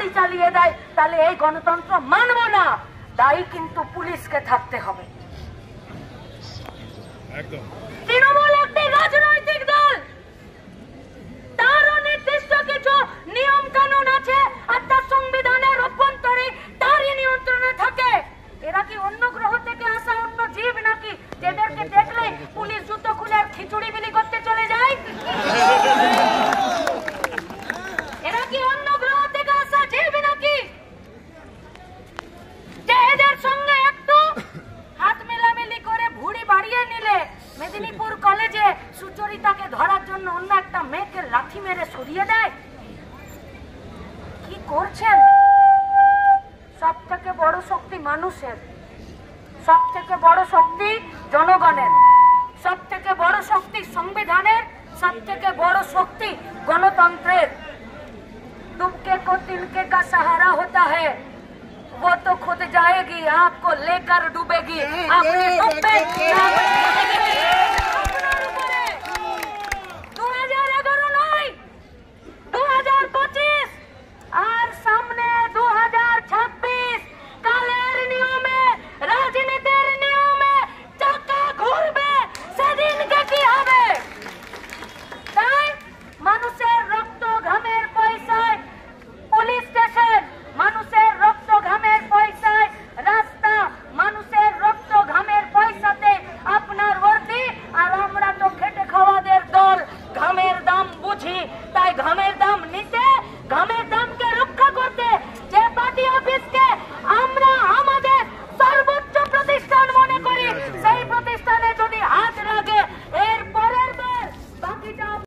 গাড়ি চালিয়ে দেয়, তাহলে এই গণতন্ত্র মানব না। দায়ী কিন্তু পুলিশকে থাকতে হবে। তৃণমূল একটি রাজনৈতিক দল, তারও নির্দিষ্ট কিছু নিয়ম কানুন আছে আর তার সংবিধানের অভ্যন্তরে তারই নিয়ন্ত্রণে থাকে। এরা কি অন্য গ্রহ থেকে আসা অন্য জীব নাকি, যেদেরকে দেখলে পুলিশ জুতো খুলে আর খিচুড়ি বিলি করতে চলে যায়? এরা কি অন্য গ্রহ থেকে আসা জীব নাকি, যে এদের সঙ্গে একটু হাত মেলামেলি করে ভুড়ি বাড়িয়ে নিলে মেদিনীপুর কলেজে সুচরিতাকে ধরার জন্য অন্য একটা মেয়েকে লাথি মেরে সরিয়ে দেয়? কি করছেন? সব থেকে বড় শক্তি মানুষের, সব থেকে বড় শক্তি জনগণের, সব থেকে বড় শক্তি সংবিধানের, সব থেকে বড় শক্তি গণতন্ত্রের। तुमके को तिनके का सहारा होता है, वो तो खुद जाएगी, आपको लेकर डूबेगी, आपने